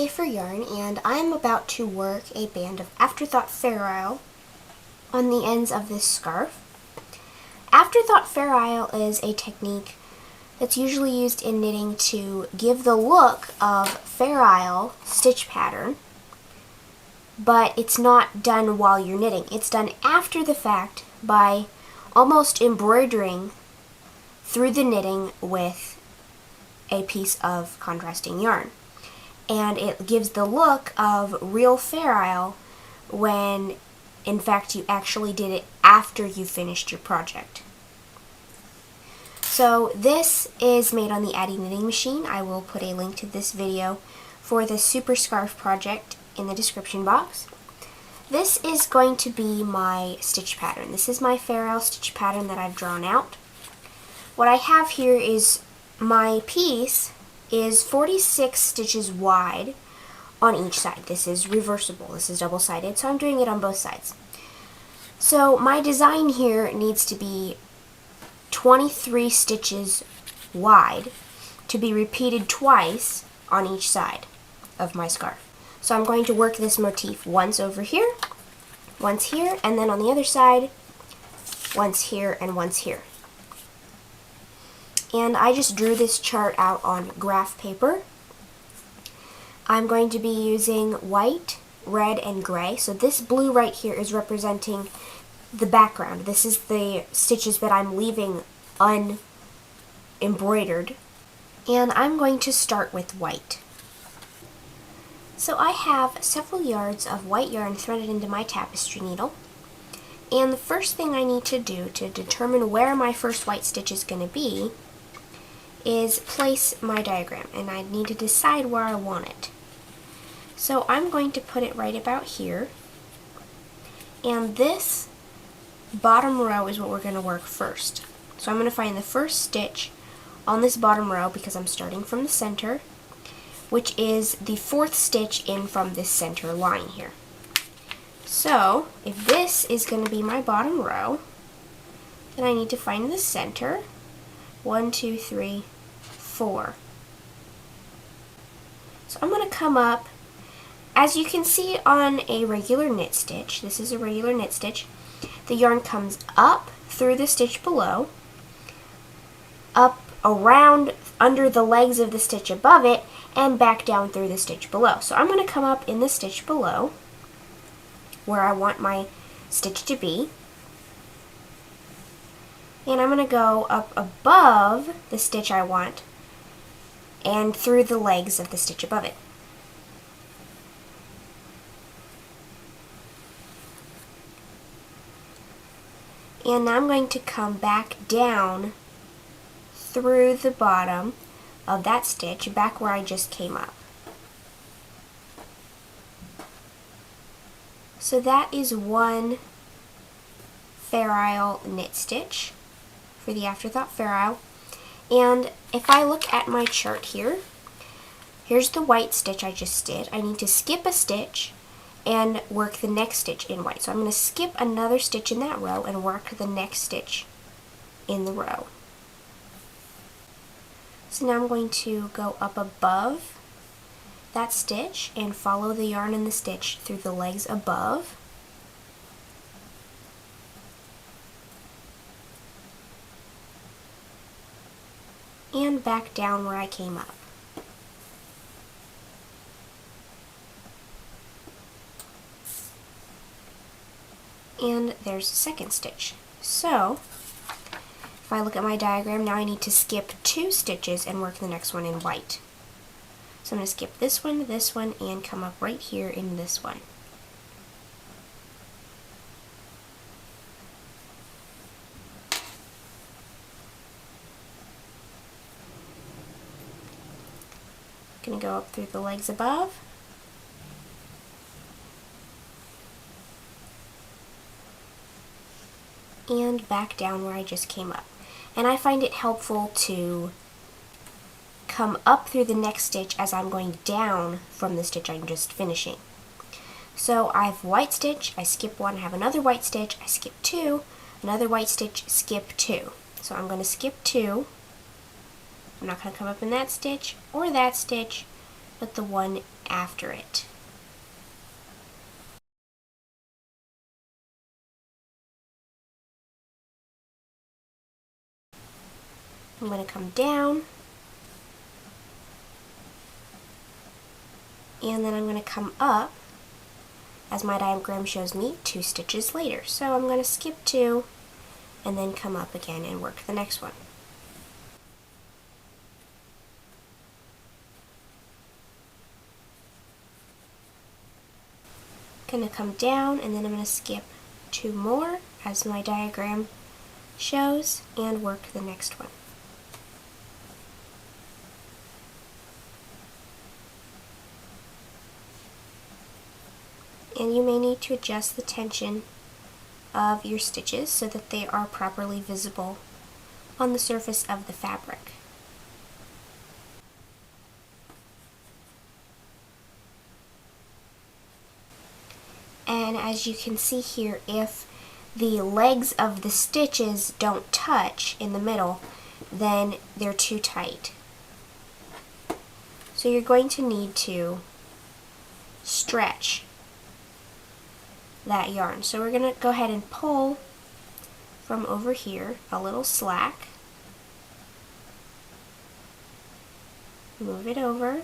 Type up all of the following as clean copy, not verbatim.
Crochet for Yarn, and I'm about to work a band of Afterthought Fair Isle on the ends of this scarf. Afterthought Fair Isle is a technique that's usually used in knitting to give the look of Fair Isle stitch pattern, but it's not done while you're knitting. It's done after the fact by almost embroidering through the knitting with a piece of contrasting yarn. And it gives the look of real Fair Isle when in fact you actually did it after you finished your project. So this is made on the Addi Knitting Machine. I will put a link to this video for the Super Scarf project in the description box. This is going to be my stitch pattern. This is my Fair Isle stitch pattern that I've drawn out. What I have here is my piece is 46 stitches wide on each side. This is reversible. This is double-sided, so I'm doing it on both sides. So my design here needs to be 23 stitches wide to be repeated twice on each side of my scarf. So I'm going to work this motif once over here, once here, and then on the other side, once here and once here. And I just drew this chart out on graph paper. I'm going to be using white, red, and gray. So this blue right here is representing the background. This is the stitches that I'm leaving unembroidered. And I'm going to start with white. So I have several yards of white yarn threaded into my tapestry needle. And the first thing I need to do to determine where my first white stitch is going to be is place my diagram, and I need to decide where I want it. So I'm going to put it right about here, and this bottom row is what we're going to work first. So I'm going to find the first stitch on this bottom row because I'm starting from the center, which is the fourth stitch in from this center line here. So if this is going to be my bottom row, then I need to find the center. 1, 2, 3, 4. So I'm going to come up, as you can see on a regular knit stitch, this is a regular knit stitch, the yarn comes up through the stitch below, up around under the legs of the stitch above it, and back down through the stitch below. So I'm going to come up in the stitch below, where I want my stitch to be, and I'm going to go up above the stitch I want and through the legs of the stitch above it. And now I'm going to come back down through the bottom of that stitch, back where I just came up. So that is one Fair Isle knit stitch for the Afterthought Fair Isle. And if I look at my chart here, here's the white stitch I just did. I need to skip a stitch and work the next stitch in white. So I'm going to skip another stitch in that row and work the next stitch in the row. So now I'm going to go up above that stitch and follow the yarn in the stitch through the legs above. And back down where I came up. And there's the second stitch. So if I look at my diagram, now I need to skip 2 stitches and work the next one in white. So I'm going to skip this one, and come up right here in this one. Going to go up through the legs above. And back down where I just came up. And I find it helpful to come up through the next stitch as I'm going down from the stitch I'm just finishing. So I have white stitch, I skip 1, I have another white stitch, I skip 2, another white stitch, skip 2. So I'm going to skip 2. I'm not going to come up in that stitch or that stitch, but the one after it. I'm going to come down, and then I'm going to come up, as my diagram shows me, 2 stitches later. So I'm going to skip 2 and then come up again and work the next one. Going to come down, and then I'm going to skip 2 more as my diagram shows and work the next one. And you may need to adjust the tension of your stitches so that they are properly visible on the surface of the fabric. And as you can see here, if the legs of the stitches don't touch in the middle, then they're too tight. So you're going to need to stretch that yarn. So we're going to go ahead and pull from over here a little slack, move it over,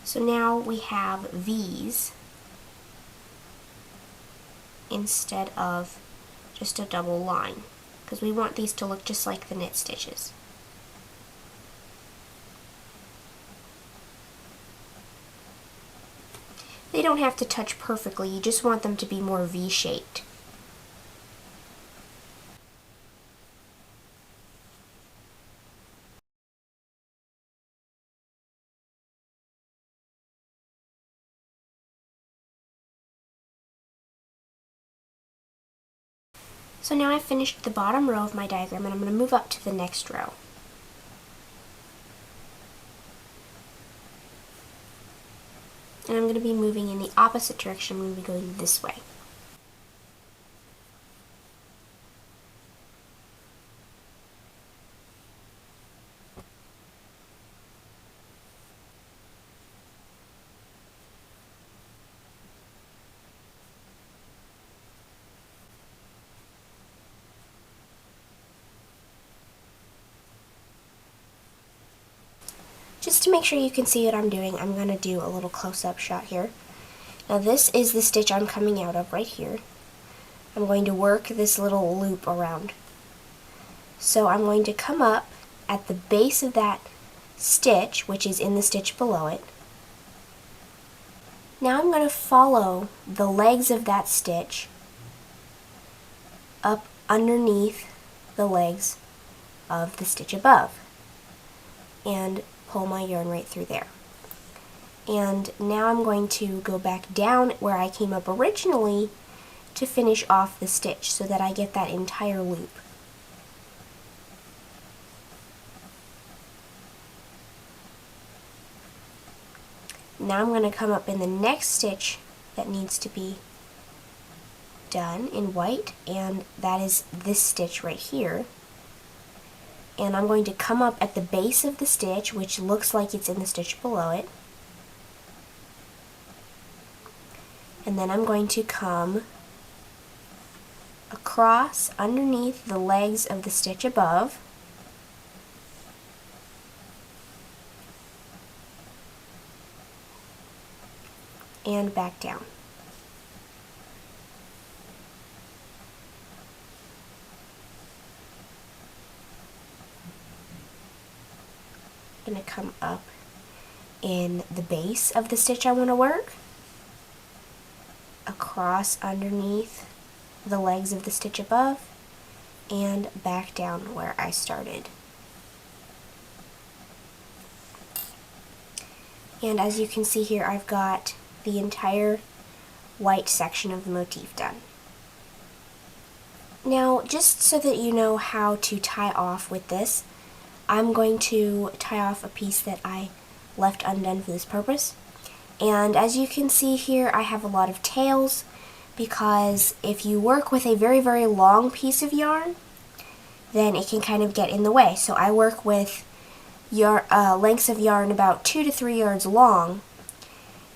so now we have V's instead of just a double line, because we want these to look just like the knit stitches. They don't have to touch perfectly, you just want them to be more V-shaped. So now I've finished the bottom row of my diagram, and I'm going to move up to the next row. And I'm going to be moving in the opposite direction. I'm going to be going this way. Just to make sure you can see what I'm doing, I'm going to do a little close-up shot here. Now this is the stitch I'm coming out of right here. I'm going to work this little loop around. So I'm going to come up at the base of that stitch, which is in the stitch below it. Now I'm going to follow the legs of that stitch up underneath the legs of the stitch above, and pull my yarn right through there. And now I'm going to go back down where I came up originally to finish off the stitch so that I get that entire loop. Now I'm going to come up in the next stitch that needs to be done in white, and that is this stitch right here. And I'm going to come up at the base of the stitch, which looks like it's in the stitch below it. And then I'm going to come across underneath the legs of the stitch above. And back down. I'm going to come up in the base of the stitch I want to work, across underneath the legs of the stitch above, and back down where I started. And as you can see here, I've got the entire white section of the motif done. Now, just so that you know how to tie off with this, I'm going to tie off a piece that I left undone for this purpose. And as you can see here, I have a lot of tails because if you work with a very, very long piece of yarn, then it can kind of get in the way. So I work with lengths of yarn about 2 to 3 yards long,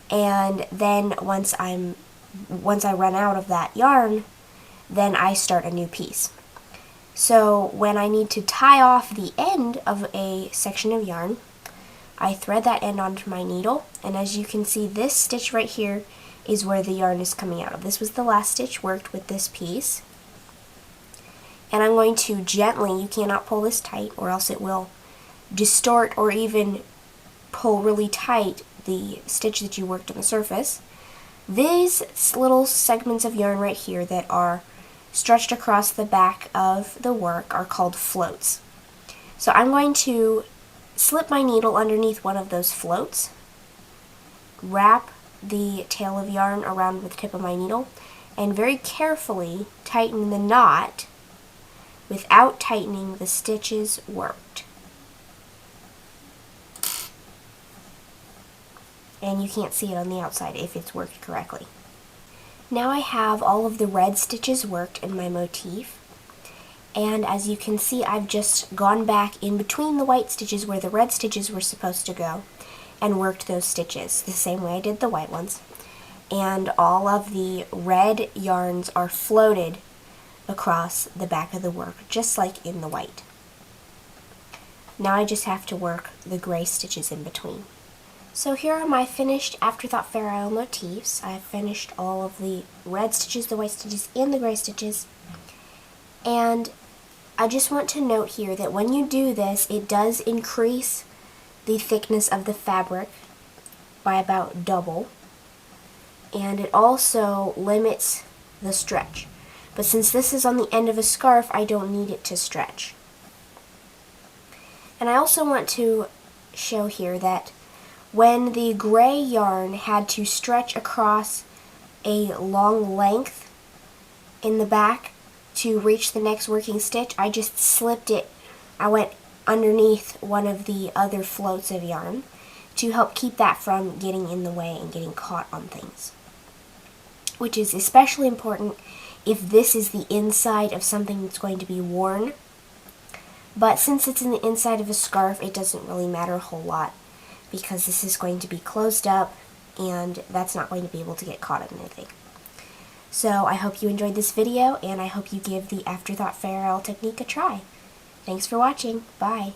and then once I run out of that yarn, then I start a new piece. So when I need to tie off the end of a section of yarn, I thread that end onto my needle, and as you can see, this stitch right here is where the yarn is coming out of. This was the last stitch worked with this piece. And I'm going to gently, you cannot pull this tight or else it will distort or even pull really tight the stitch that you worked on the surface. These little segments of yarn right here that are stretched across the back of the work are called floats. So I'm going to slip my needle underneath one of those floats, wrap the tail of yarn around with the tip of my needle, and very carefully tighten the knot without tightening the stitches worked. And you can't see it on the outside if it's worked correctly. Now I have all of the red stitches worked in my motif, and as you can see, I've just gone back in between the white stitches where the red stitches were supposed to go and worked those stitches the same way I did the white ones. And all of the red yarns are floated across the back of the work, just like in the white. Now I just have to work the gray stitches in between. So here are my finished Afterthought Fair Isle motifs. I've finished all of the red stitches, the white stitches, and the gray stitches. And I just want to note here that when you do this, it does increase the thickness of the fabric by about double, and it also limits the stretch. But since this is on the end of a scarf, I don't need it to stretch. And I also want to show here that when the gray yarn had to stretch across a long length in the back to reach the next working stitch, I just slipped it. I went underneath one of the other floats of yarn to help keep that from getting in the way and getting caught on things, which is especially important if this is the inside of something that's going to be worn. But since it's in the inside of a scarf, it doesn't really matter a whole lot because this is going to be closed up and that's not going to be able to get caught in anything. So I hope you enjoyed this video, and I hope you give the Afterthought Fair Isle technique a try. Thanks for watching. Bye.